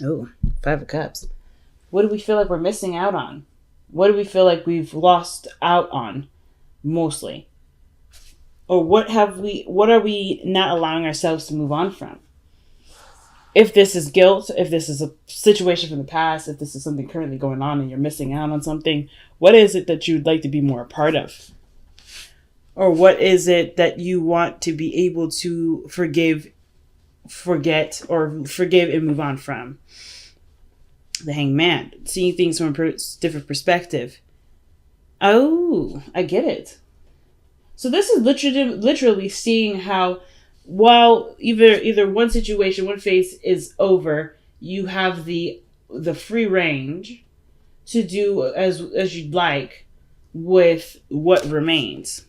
Oh, Five of Cups. What do we feel like we're missing out on? What do we feel like we've lost out on mostly? Or what are we not allowing ourselves to move on from? If this is guilt, if this is a situation from the past, if this is something currently going on and you're missing out on something, what is it that you'd like to be more a part of? Or what is it that you want to be able to forget, or forgive and move on from? The Hangman, seeing things from a different perspective. Oh, I get it. So this is literally seeing how, while either one situation, one phase is over, you have the free range to do as you'd like with what remains.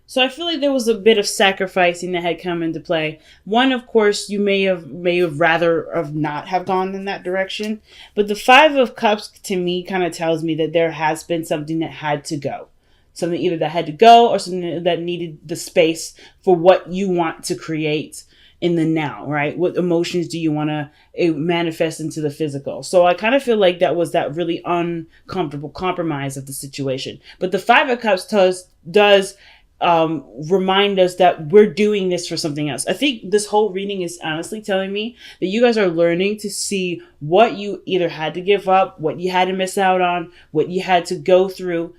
So I feel like there was a bit of sacrificing that had come into play. One, of course, you may have rather have not have gone in that direction, but the Five of Cups to me kind of tells me that there has been something that had to go. Something either that had to go or something that needed the space for what you want to create in the now, right? What emotions do you want to manifest into the physical? So I kind of feel like that was that really uncomfortable compromise of the situation. But the Five of Cups does remind us that we're doing this for something else. I think this whole reading is honestly telling me that you guys are learning to see what you either had to give up, what you had to miss out on, what you had to go through,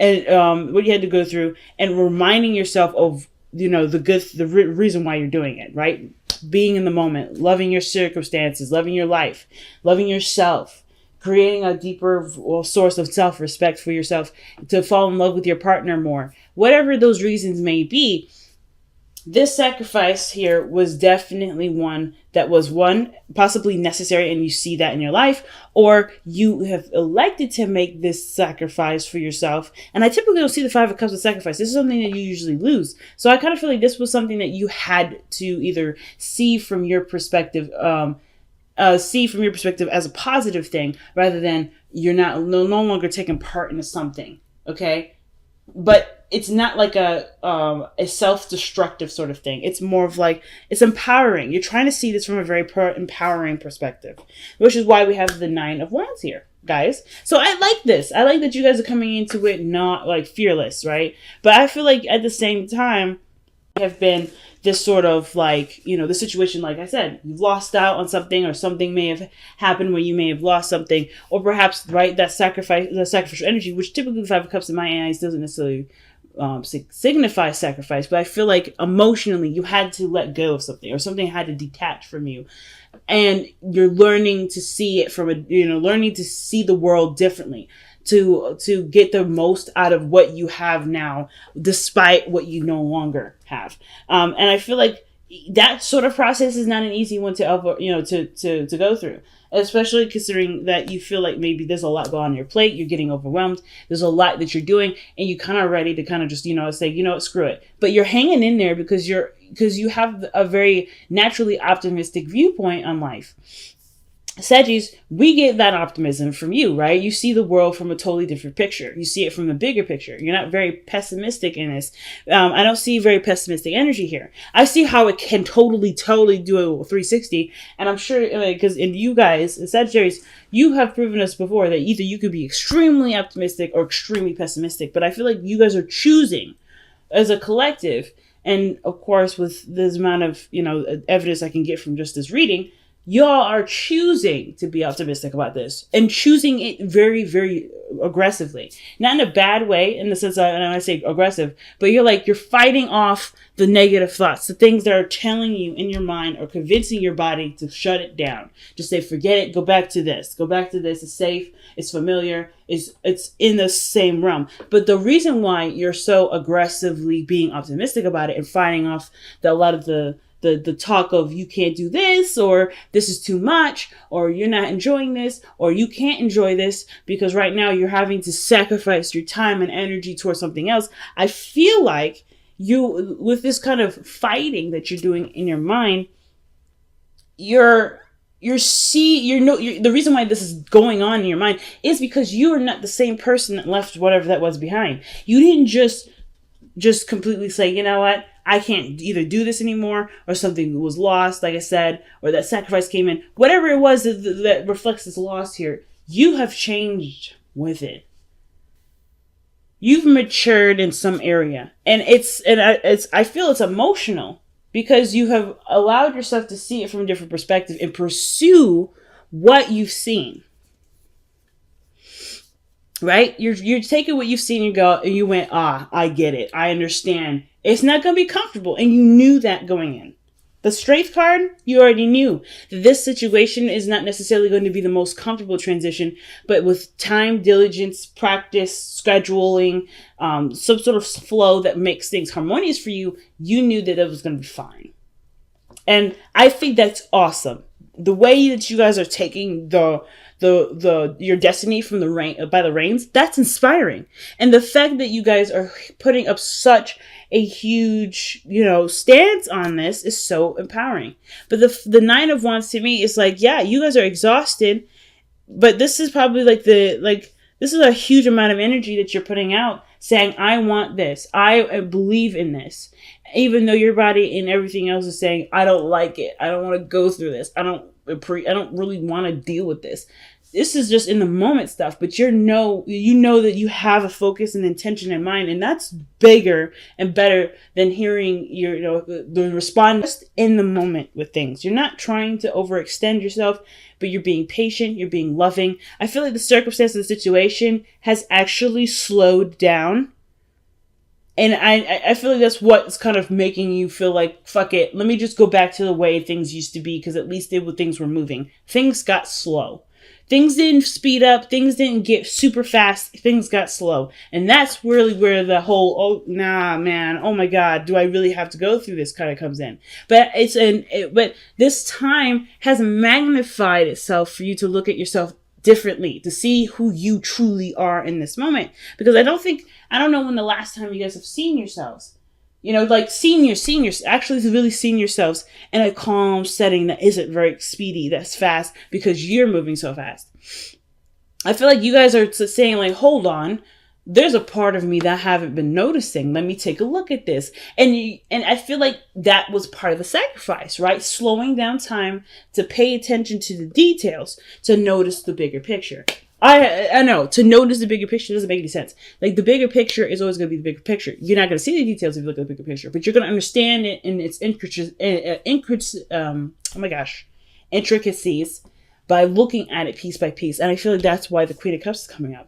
and and reminding yourself of the reason why you're doing it, right? Being in the moment, loving your circumstances, loving your life, loving yourself, creating a deeper source of self-respect for yourself, to fall in love with your partner more, whatever those reasons may be. This sacrifice here was definitely one that was possibly necessary, and you see that in your life, or you have elected to make this sacrifice for yourself. And I typically don't see the Five of Cups as sacrifice. This is something that you usually lose. So I kind of feel like this was something that you had to either see from your perspective, as a positive thing, rather than you're no longer taking part in something. Okay, but it's not like a self-destructive sort of thing. It's more of like, it's empowering. You're trying to see this from a very empowering perspective, which is why we have the Nine of Wands here, guys. So I like this. I like that you guys are coming into it not like fearless, right? But I feel like at the same time, have been this sort of like, the situation, like I said, you've lost out on something, or something may have happened where you may have lost something, or perhaps, right, the sacrificial energy, which typically the Five of Cups in my eyes doesn't necessarily signify sacrifice, but I feel like emotionally you had to let go of something, or something had to detach from you, and you're learning to see it learning to see the world differently, to get the most out of what you have now, despite what you no longer have. And I feel like that sort of process is not an easy one to go through, especially considering that you feel like maybe there's a lot going on your plate, you're getting overwhelmed, there's a lot that you're doing, and you kind of ready to kind of just say, screw it. But you're hanging in there because you have a very naturally optimistic viewpoint on life. Saggies, we get that optimism from you, right? You see the world from a totally different picture. You see it from the bigger picture. You're not very pessimistic in this. I don't see very pessimistic energy here. I see how it can totally do a 360. And I'm sure, because in you guys, in Sagittarius, you have proven us before that either you could be extremely optimistic or extremely pessimistic. But I feel like you guys are choosing as a collective. And of course, with this amount of, evidence I can get from just this reading, y'all are choosing to be optimistic about this, and choosing it very, very aggressively. Not in a bad way, in the sense that, and I say aggressive, but you're fighting off the negative thoughts, the things that are telling you in your mind, or convincing your body to shut it down. Just say, forget it, go back to this, it's safe, it's familiar, it's in the same realm. But the reason why you're so aggressively being optimistic about it and fighting off a lot of the talk of you can't do this, or this is too much, or you're not enjoying this, or you can't enjoy this because right now you're having to sacrifice your time and energy towards something else. I feel like you, with this kind of fighting that you're doing in your mind, the reason why this is going on in your mind is because you are not the same person that left whatever that was behind. You didn't just completely say, you know what, I can't either do this anymore, or something was lost, like I said, or that sacrifice came in. Whatever it was that reflects this loss here, you have changed with it. You've matured in some area, and I feel it's emotional because you have allowed yourself to see it from a different perspective and pursue what you've seen. Right? You're taking what you've seen and you went, I get it. I understand. It's not going to be comfortable. And you knew that going in. The Strength card, you already knew that this situation is not necessarily going to be the most comfortable transition, but with time, diligence, practice, scheduling, some sort of flow that makes things harmonious for you, you knew that it was going to be fine. And I think that's awesome. The way that you guys are taking your destiny from the rain by the reins, that's inspiring. And the fact that you guys are putting up such a huge, stance on this is so empowering. But the Nine of Wands to me is like, yeah, you guys are exhausted, but this is probably this is a huge amount of energy that you're putting out, saying, I want this. I believe in this. Even though your body and everything else is saying, I don't like it. I don't want to go through this. I don't really want to deal with this. This is just in the moment stuff, but you know that you have a focus and intention in mind, and that's bigger and better than hearing the response in the moment with things. You're not trying to overextend yourself, but you're being patient, you're being loving. I feel like the circumstance of the situation has actually slowed down. And I feel like that's what's kind of making you feel like, fuck it, let me just go back to the way things used to be, because at least things were moving. Things got slow. Things didn't speed up. Things didn't get super fast. Things got slow. And that's really where the whole, oh, nah, man, oh my God, do I really have to go through this kind of comes in. But but this time has magnified itself for you to look at yourself differently, to see who you truly are in this moment. Because I don't know when the last time you guys have seen yourselves. Seniors, actually to really seen yourselves in a calm setting that isn't very speedy, that's fast, because you're moving so fast. I feel like you guys are saying, like, hold on, there's a part of me that I haven't been noticing. Let me take a look at this. And I feel like that was part of the sacrifice, right? Slowing down time to pay attention to the details, to notice the bigger picture. I know, to notice the bigger picture doesn't make any sense. Like, the bigger picture is always going to be the bigger picture. You're not going to see the details if you look at the bigger picture, but you're going to understand it in its intricacies by looking at it piece by piece. And I feel like that's why the Queen of Cups is coming up.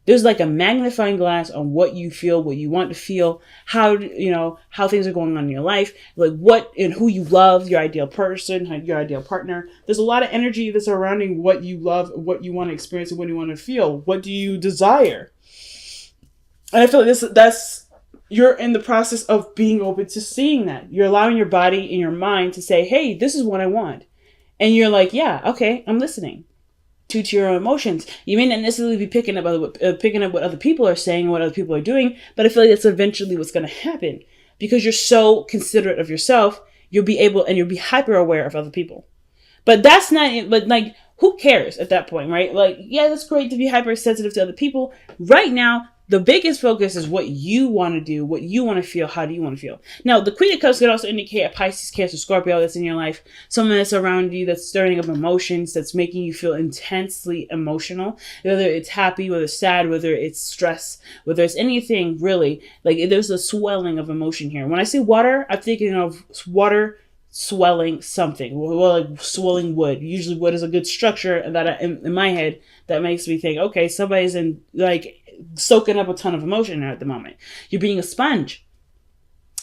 There's like a magnifying glass on what you feel, what you want to feel, how things are going on in your life, like what and who you love, your ideal person, your ideal partner. There's a lot of energy that's surrounding what you love, what you want to experience, and what you want to feel. What do you desire? And I feel like that's you're in the process of being open to seeing that. You're allowing your body and your mind to say, hey, this is what I want. And you're like, yeah, okay, I'm listening. To your own emotions. You may not necessarily be picking up what other people are saying and what other people are doing, but I feel like that's eventually what's going to happen, because you're so considerate of yourself. You'll be hyper aware of other people. But that's not it. But like, who cares at that point, right? Like, yeah, that's great to be hypersensitive to other people. Right now, the biggest focus is what you want to do, what you want to feel, how do you want to feel. Now, the Queen of Cups could also indicate a Pisces, Cancer, Scorpio that's in your life. Someone that's around you that's stirring up emotions, that's making you feel intensely emotional. Whether it's happy, whether it's sad, whether it's stress, whether it's anything really. Like, there's a swelling of emotion here. When I say water, I'm thinking of water swelling something. Well, like swelling wood. Usually wood is a good structure that in my head that makes me think, okay, somebody's soaking up a ton of emotion at the moment. You're being a sponge,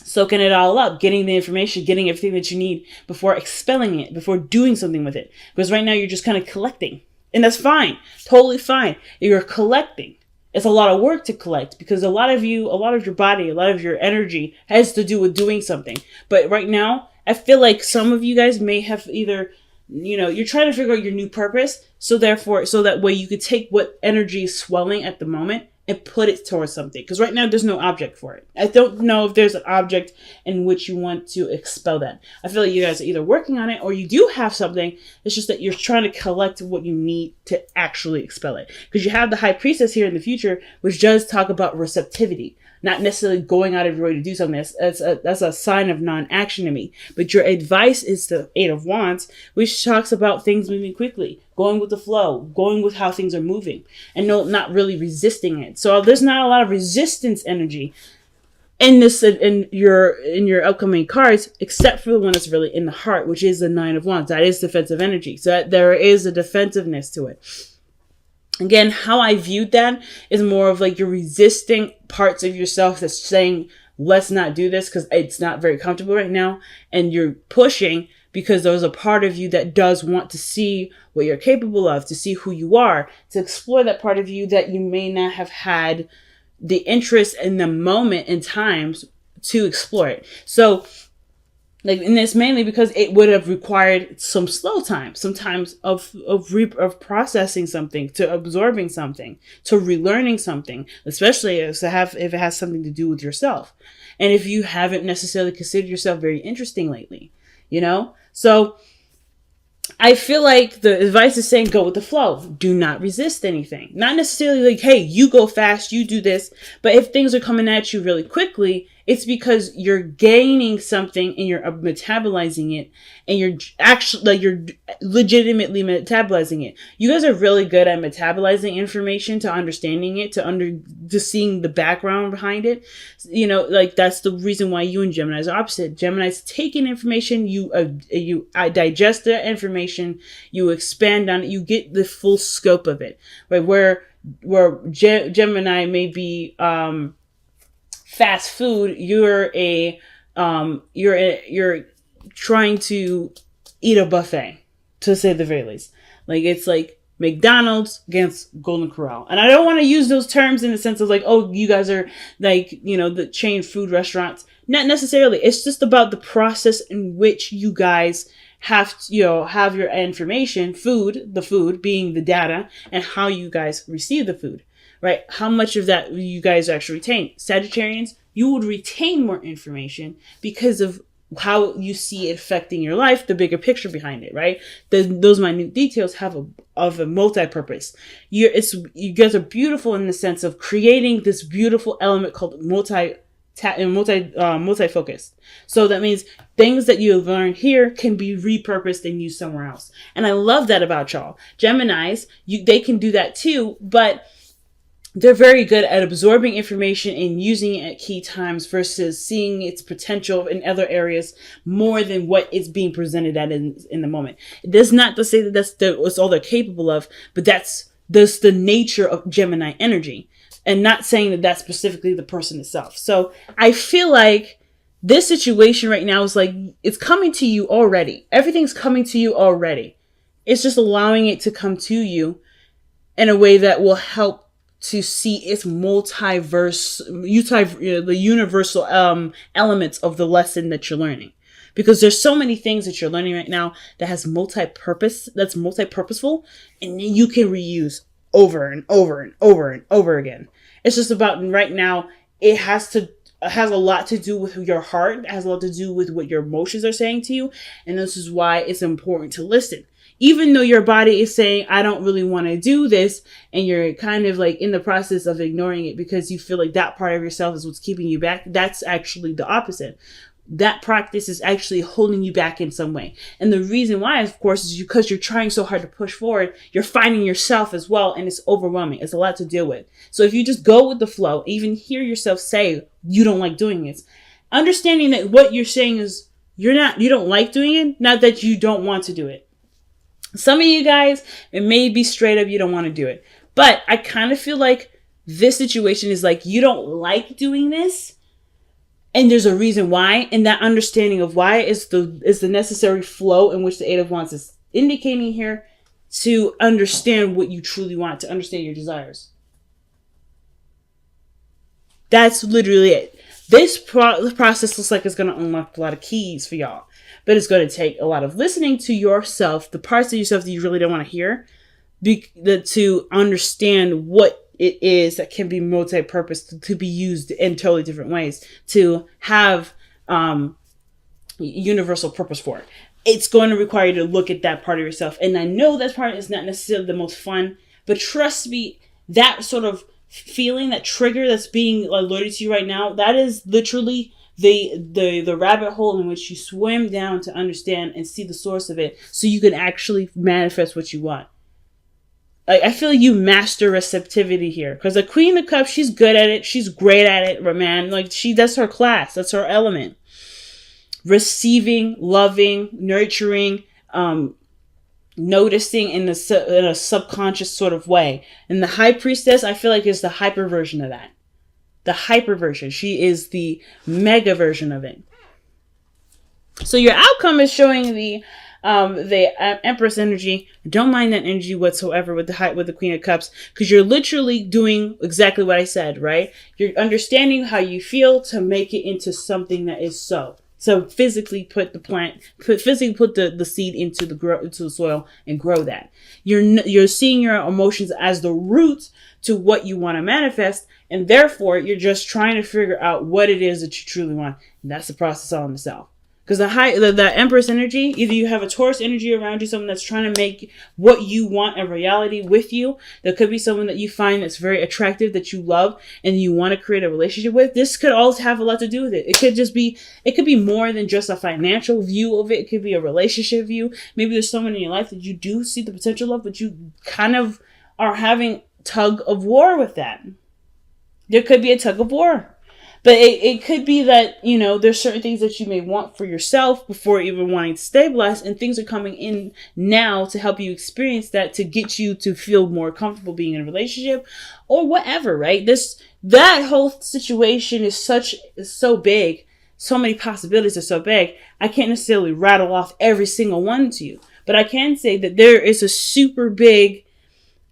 soaking it all up, getting the information, getting everything that you need before expelling it, before doing something with it. Because right now you're just kind of collecting, and that's fine, totally fine. You're collecting. It's a lot of work to collect, because a lot of your body, a lot of your energy has to do with doing something. But right now, I feel like some of you guys may have either, you're trying to figure out your new purpose. So that way you could take what energy is swelling at the moment and put it towards something. Because right now there's no object for it. I don't know if there's an object in which you want to expel that. I feel like you guys are either working on it or you do have something. It's just that you're trying to collect what you need to actually expel it. Because you have the High Priestess here in the future, which does talk about receptivity. not necessarily going out of your way to do something. That's a sign of non-action to me. But your advice is the Eight of Wands, which talks about things moving quickly, going with the flow, going with how things are moving, and not really resisting it. So there's not a lot of resistance energy in your upcoming cards, except for the one that's really in the heart, which is the Nine of Wands. That is defensive energy. So there is a defensiveness to it. Again, how I viewed that is more of like you're resisting parts of yourself that's saying, let's not do this because it's not very comfortable right now. And you're pushing because there's a part of you that does want to see what you're capable of, to see who you are, to explore that part of you that you may not have had the interest in the moment in times to explore it. So, and it's mainly because it would have required some slow time, sometimes of processing something, to absorbing something, to relearning something, especially if it has something to do with yourself. And if you haven't necessarily considered yourself very interesting lately, So I feel like the advice is saying go with the flow. Do not resist anything. Not necessarily like, hey, you go fast, you do this. But if things are coming at you really quickly, it's because you're gaining something and you're metabolizing it, and you're legitimately metabolizing it. You guys are really good at metabolizing information, to understanding it, to seeing the background behind it. That's the reason why you and Gemini's are opposite. Gemini's take in information, you digest the information, you expand on it, you get the full scope of it. Right? Where Gemini may be fast food, you're trying to eat a buffet, to say the very least. Like, it's like McDonald's against Golden Corral. And I don't want to use those terms in the sense of like, oh, you guys are like, the chain food restaurants. Not necessarily. It's just about the process in which you guys have your information, the food being the data, and how you guys receive the food. Right? How much of that you guys actually retain? Sagittarians, you would retain more information because of how you see it affecting your life, the bigger picture behind it, right? Those minute details have a multi-purpose. You guys are beautiful in the sense of creating this beautiful element called multi-focused. So that means things that you have learned here can be repurposed and used somewhere else. And I love that about y'all. Geminis, they can do that too, but they're very good at absorbing information and using it at key times versus seeing its potential in other areas more than what is being presented at in the moment. It does not to say that that's all they're capable of, but that's the nature of Gemini energy, and not saying that that's specifically the person itself. So I feel like this situation right now is like, it's coming to you already. Everything's coming to you already. It's just allowing it to come to you in a way that will help to see its the universal elements of the lesson that you're learning. Because there's so many things that you're learning right now that has multi-purposeful, and you can reuse over and over and over and over again. It's just about right now, it has a lot to do with your heart. It has a lot to do with what your emotions are saying to you. And this is why it's important to listen. Even though your body is saying, I don't really want to do this, and you're kind of like in the process of ignoring it because you feel like that part of yourself is what's keeping you back, that's actually the opposite. That practice is actually holding you back in some way. And the reason why, of course, is because you're trying so hard to push forward, you're finding yourself as well, and it's overwhelming. It's a lot to deal with. So if you just go with the flow, even hear yourself say you don't like doing it, understanding that what you're saying is you don't like doing it, not that you don't want to do it. Some of you guys, it may be straight up you don't want to do it. But I kind of feel like this situation is like, you don't like doing this, and there's a reason why. And that understanding of why is the necessary flow in which the Eight of Wands is indicating here, to understand what you truly want, to understand your desires. That's literally it. This process looks like it's going to unlock a lot of keys for y'all. But it's going to take a lot of listening to yourself, the parts of yourself that you really don't want to hear, to understand what it is that can be multi-purpose, to be used in totally different ways, to have universal purpose for it. It's going to require you to look at that part of yourself. And I know that part is not necessarily the most fun, but trust me, that sort of feeling, that trigger that's being alerted to you right now, that is literally the rabbit hole in which you swim down to understand and see the source of it, so you can actually manifest what you want. Like, I feel like you master receptivity here, because the Queen of Cups, she's good at it, she's great at it, man. Like, that's her class, that's her element. Receiving, loving, nurturing, noticing in a subconscious sort of way. And the High Priestess, I feel like, is the hyper version of that. The hyper version. She is the mega version of it. So your outcome is showing the Empress energy. Don't mind that energy whatsoever with the Queen of Cups, because you're literally doing exactly what I said, right? You're understanding how you feel to make it into something that is so. So physically put the seed into the soil and grow that. You're seeing your emotions as the root to what you want to manifest, and therefore you're just trying to figure out what it is that you truly want. And that's the process all in itself. Because the Empress energy, either you have a Taurus energy around you, someone that's trying to make what you want a reality with you. There could be someone that you find that's very attractive, that you love, and you want to create a relationship with. This could also have a lot to do with it. It could be more than just a financial view of it. It could be a relationship view. Maybe there's someone in your life that you do see the potential of, but you kind of are having tug of war with that. There could be a tug of war. But it could be that, there's certain things that you may want for yourself before even wanting to stabilize, and things are coming in now to help you experience that, to get you to feel more comfortable being in a relationship or whatever, right? That whole situation is so big. So many possibilities are so big. I can't necessarily rattle off every single one to you, but I can say that there is a super big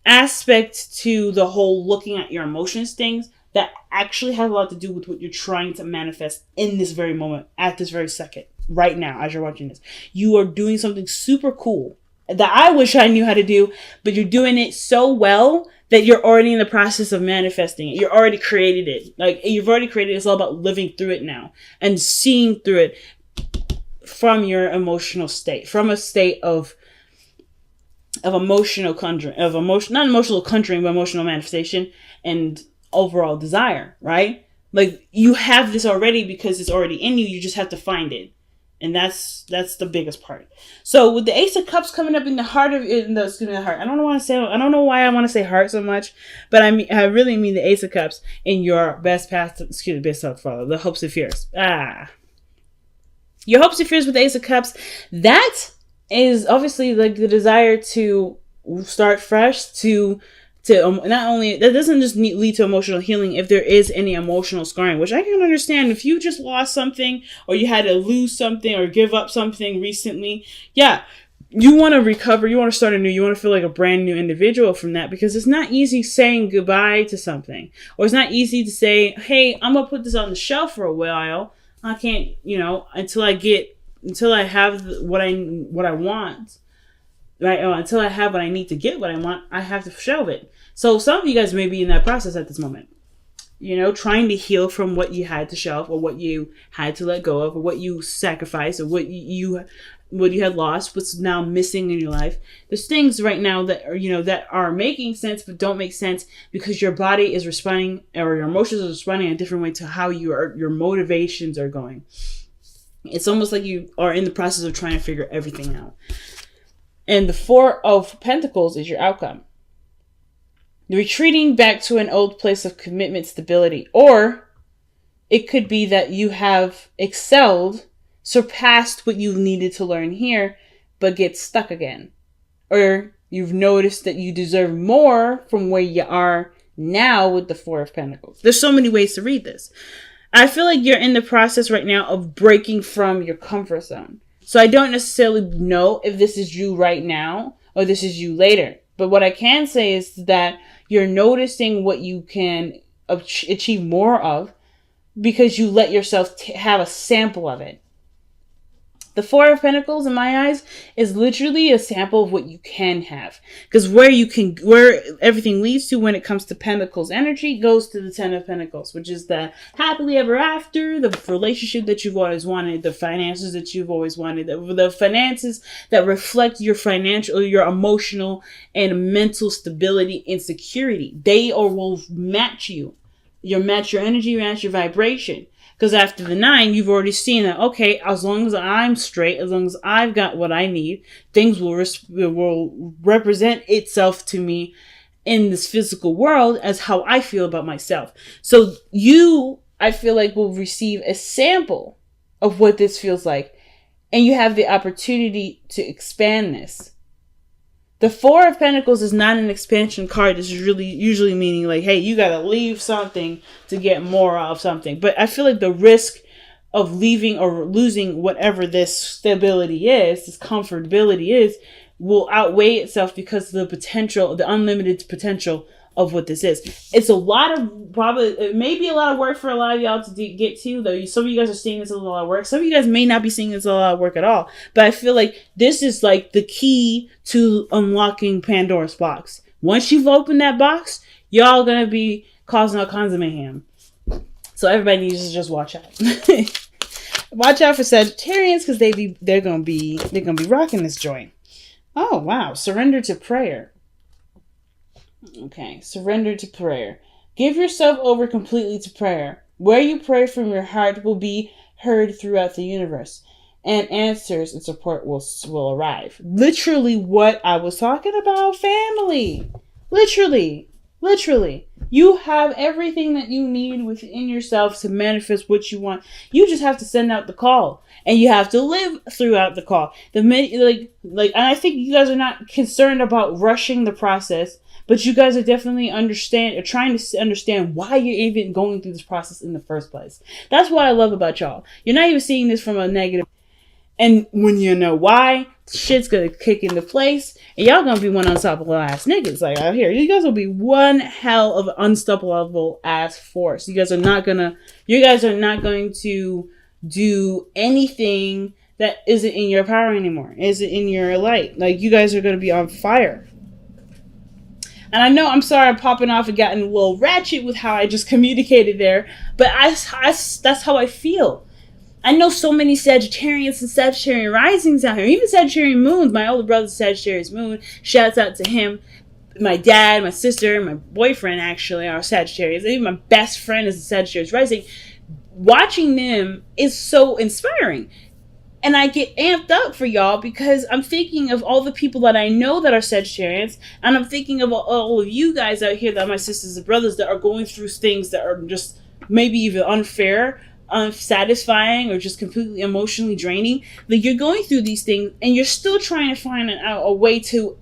aspect to the whole looking at your emotions things that actually has a lot to do with what you're trying to manifest in this very moment, at this very second, right now, as you're watching this. You are doing something super cool that I wish I knew how to do, but you're doing it so well that you're already in the process of manifesting it. You already created it. Like, you've already created it. It's all about living through it now and seeing through it from your emotional state, from a state of emotional conjuring, not emotional conjuring, but emotional manifestation and overall desire, right? Like, you have this already because it's already in you. You just have to find it. And that's the biggest part. So with the Ace of Cups coming up in the heart of the heart. I don't know why I want to say heart so much, but I really mean the Ace of Cups in your best self follow, the hopes and fears. Your hopes and fears with the Ace of Cups, that is obviously like the desire to start fresh, to not only, that doesn't just lead to emotional healing if there is any emotional scarring, which I can understand. If you just lost something, or you had to lose something or give up something recently, yeah, you want to recover, you want to start anew, you want to feel like a brand new individual from that, because it's not easy saying goodbye to something, or it's not easy to say, hey, I'm gonna put this on the shelf for a while. I can't, until I have what I want. Right? Until I have what I need to get what I want, I have to shelve it. So some of you guys may be in that process at this moment. Trying to heal from what you had to shelve, or what you had to let go of, or what you sacrificed, or what you had lost, what's now missing in your life. There's things right now that are, that are making sense but don't make sense because your body is responding, or your emotions are responding in a different way to how your motivations are going. It's almost like you are in the process of trying to figure everything out. And the Four of Pentacles is your outcome. Retreating back to an old place of commitment, stability. Or it could be that you have excelled, surpassed what you needed to learn here, but get stuck again. Or you've noticed that you deserve more from where you are now with the Four of Pentacles. There's so many ways to read this. I feel like you're in the process right now of breaking from your comfort zone. So I don't necessarily know if this is you right now or this is you later. But what I can say is that you're noticing what you can achieve more of because you let yourself have a sample of it. The Four of Pentacles, in my eyes, is literally a sample of what you can have. Because where everything leads to when it comes to Pentacles energy goes to the Ten of Pentacles, which is the happily ever after, the relationship that you've always wanted, the finances that you've always wanted, the finances that reflect your financial, your emotional and mental stability and security. They will match you. You'll match your energy, match your vibration. Because after the 9, you've already seen that, okay, as long as I'm straight, as long as I've got what I need, things will represent itself to me in this physical world as how I feel about myself. So you, I feel like, will receive a sample of what this feels like. And you have the opportunity to expand this. The Four of Pentacles is not an expansion card. This is really usually meaning like, hey, you got to leave something to get more of something. But I feel like the risk of leaving or losing whatever this stability is, this comfortability is, will outweigh itself because of the potential, the unlimited potential of what this is. It's a lot of, it may be a lot of work for a lot of y'all to get to, though. Some of you guys are seeing this as a lot of work. Some of you guys may not be seeing this as a lot of work at all. But I feel like this is like the key to unlocking Pandora's box. Once you've opened that box, y'all gonna be causing all kinds of mayhem. So everybody needs to just watch out. Watch out for Sagittarians, because they're gonna be rocking this joint. Oh wow, surrender to prayer. Okay, surrender to prayer. Give yourself over completely to prayer. Where you pray from your heart will be heard throughout the universe, and answers and support will arrive. Literally what I was talking about, family. Literally. You have everything that you need within yourself to manifest what you want. You just have to send out the call, and you have to live throughout the call. And I think you guys are not concerned about rushing the process. But you guys are definitely trying to understand why you're even going through this process in the first place. That's what I love about y'all. You're not even seeing this from a negative. And when you know why, shit's gonna kick into place. And y'all gonna be one unstoppable ass niggas like out here. You guys will be one hell of an unstoppable ass force. You guys are not going to do anything that isn't in your power anymore. Isn't in your light. Like, you guys are gonna be on fire. And I know, I'm sorry I'm popping off and getting a little ratchet with how I just communicated there, but that's how I feel. I know so many Sagittarians and Sagittarian risings out here, even Sagittarian moons. My older brother's Sagittarius moon. Shouts out to him. My dad, my sister, my boyfriend actually are Sagittarius. Even my best friend is a Sagittarius rising. Watching them is so inspiring. And I get amped up for y'all because I'm thinking of all the people that I know that are Sagittarians. And I'm thinking of all of you guys out here that are my sisters and brothers that are going through things that are just maybe even unfair, unsatisfying, or just completely emotionally draining. Like, you're going through these things and you're still trying to find a way to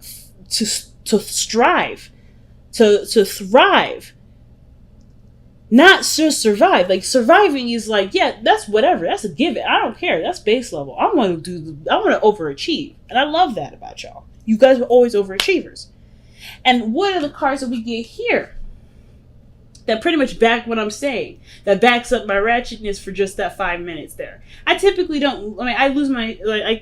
strive, to thrive. Not just survive. Like, surviving is like, yeah, that's whatever. That's a given. I don't care. That's base level. I want to overachieve. And I love that about y'all. You guys are always overachievers. And what are the cards that we get here that pretty much back what I'm saying? That backs up my ratchetness for just that 5 minutes there. I typically don't, I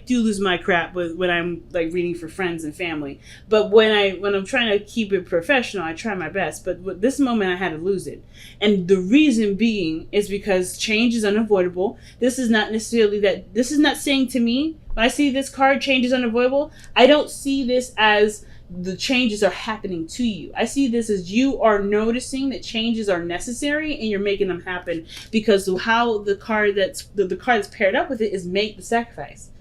do lose my crap when I'm like reading for friends and family. But when I'm trying to keep it professional, I try my best. But with this moment, I had to lose it. And the reason being is because change is unavoidable. This is not saying to me, when I see this card, change is unavoidable, I don't see this as the changes are happening to you. I see this as you are noticing that changes are necessary and you're making them happen because of how the card that's paired up with it is make the sacrifice.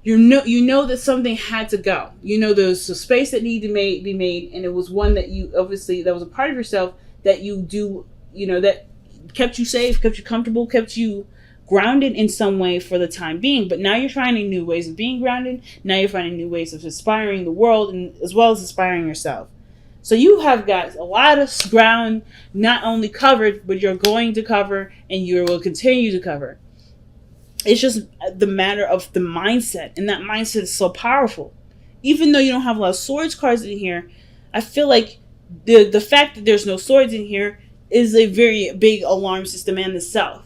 You know that something had to go. You know there's a space that needed to be made, and it was one that you obviously, that was a part of yourself that you do, that kept you safe, kept you comfortable, kept you grounded in some way for the time being. But now you're finding new ways of being grounded. Now you're finding new ways of inspiring the world, and as well as inspiring yourself. So you have got a lot of ground not only covered, but you're going to cover, and you will continue to cover. It's just the matter of the mindset, and that mindset is so powerful. Even though you don't have a lot of swords cards in here, I feel like the fact that there's no swords in here is a very big alarm system in itself.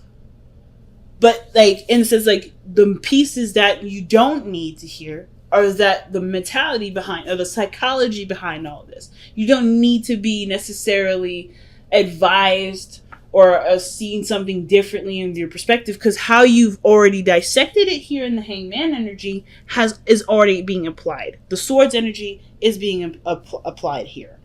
But like, in a sense, like the pieces that you don't need to hear are that the mentality behind, or the psychology behind all this. You don't need to be necessarily advised or seeing something differently in your perspective, because how you've already dissected it here in the Hangman energy is already being applied. The Swords energy is being applied here.